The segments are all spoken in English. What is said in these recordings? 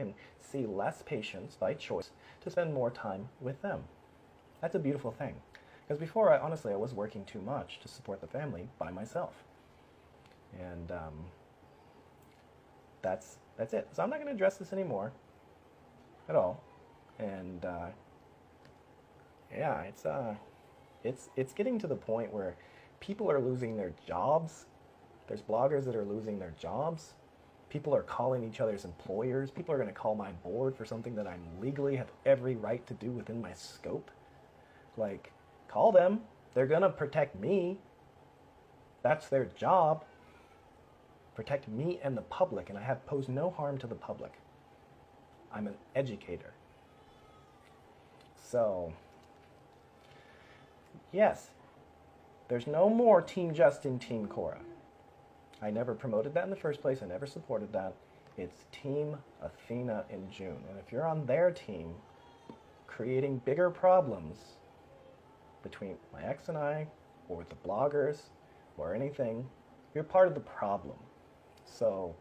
can see less patients by choice to spend more time with them. That's a beautiful thing. Because before, honestly, I was working too much to support the family by myself. And that's it. So I'm not going to address this anymore at all. And yeah, it's getting to the point where people are losing their jobs. There's bloggers that are losing their jobs. People are calling each other's employers. People are going to call my board for something that I legally have every right to do within my scope. Like, call them. They're going to protect me. That's their job. Protect me and the public, and I have posed no harm to the public. I'm an educator. So, yes, there's no more Team Justin, Team Cora. I never promoted that in the first place. I never supported that. It's Team Athena in June. And if you're on their team, creating bigger problems between my ex and I, or with the bloggers, or anything, you're part of the problem. So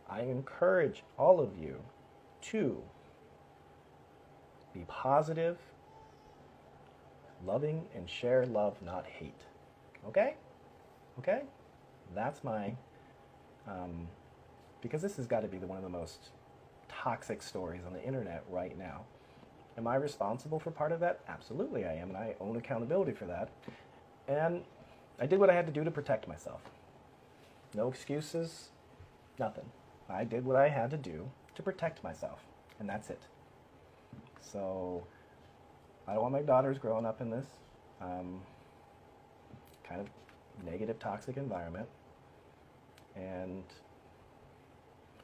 I encourage all of you to be positive, loving, and share love, not hate. Okay? Okay? That's my, because this has got to be one of the most toxic stories on the internet right now. Am I responsible for part of that? Absolutely I am, and I own accountability for that. And I did what I had to do to protect myself. No excuses, nothing. I did what I had to do to protect myself, and that's it. So I don't want my daughters growing up in this kind of negative, toxic environment. And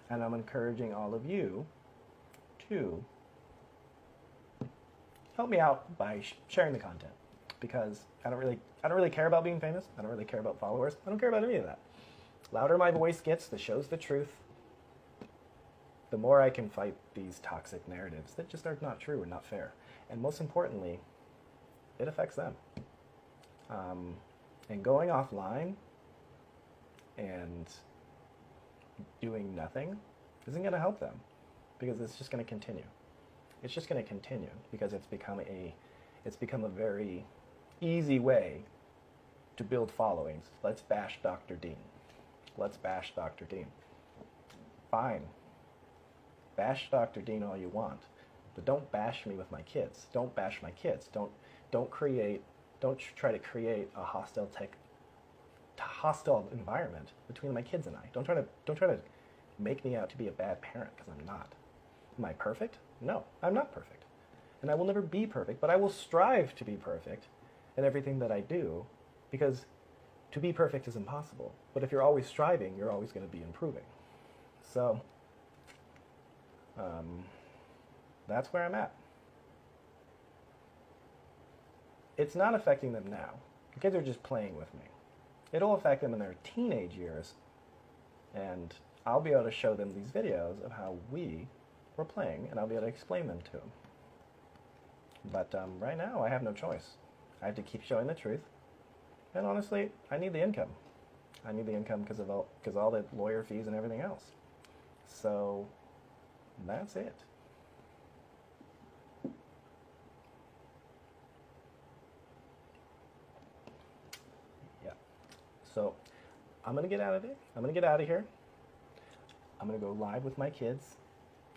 I'm encouraging all of you to help me out by sharing the content, because I don't really care about being famous. I don't really care about followers. I don't care about any of that. Louder my voice gets, the show's the truth, the more I can fight these toxic narratives that just are not true and not fair. And most importantly, it affects them. And going offline and doing nothing isn't going to help them, because it's just going to continue. It's just going to continue because it's become a very easy way to build followings. Let's bash Dr. Dean. Let's bash Dr. Dean. Fine. Bash Dr. Dean all you want, but don't bash me with my kids. Don't bash my kids. Don't try to create a hostile environment between my kids and I. Don't try to make me out to be a bad parent, because I'm not. Am I perfect? No, I'm not perfect. And I will never be perfect, but I will strive to be perfect in everything that I do, because to be perfect is impossible. But if you're always striving, you're always going to be improving. So that's where I'm at. It's not affecting them now. The kids are just playing with me. It'll affect them in their teenage years, and I'll be able to show them these videos of how we were playing, and I'll be able to explain them to them. But right now, I have no choice. I have to keep showing the truth, and honestly, I need the income. I need the income because all the lawyer fees and everything else. So that's it. Yeah. So I'm gonna get out of it. I'm gonna get out of here. I'm gonna go live with my kids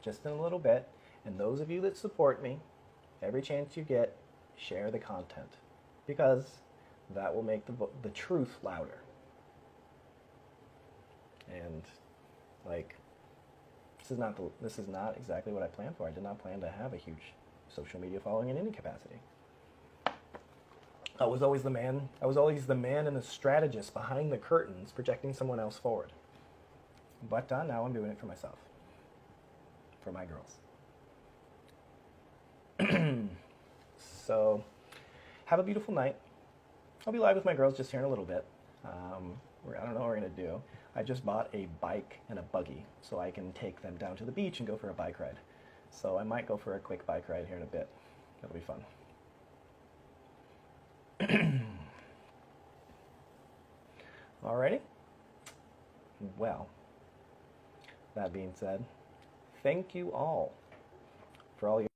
just in a little bit. And those of you that support me, every chance you get, share the content, because that will make the truth louder. And like, this is not exactly what I planned for. I did not plan to have a huge social media following in any capacity. I was always the man and the strategist behind the curtains, projecting someone else forward. But now I'm doing it for myself, for my girls. So have a beautiful night. I'll be live with my girls just here in a little bit. I don't know what we're going to do. I just bought a bike and a buggy so I can take them down to the beach and go for a bike ride. So I might go for a quick bike ride here in a bit. That'll be fun. Alrighty. Well, that being said, thank you all for all your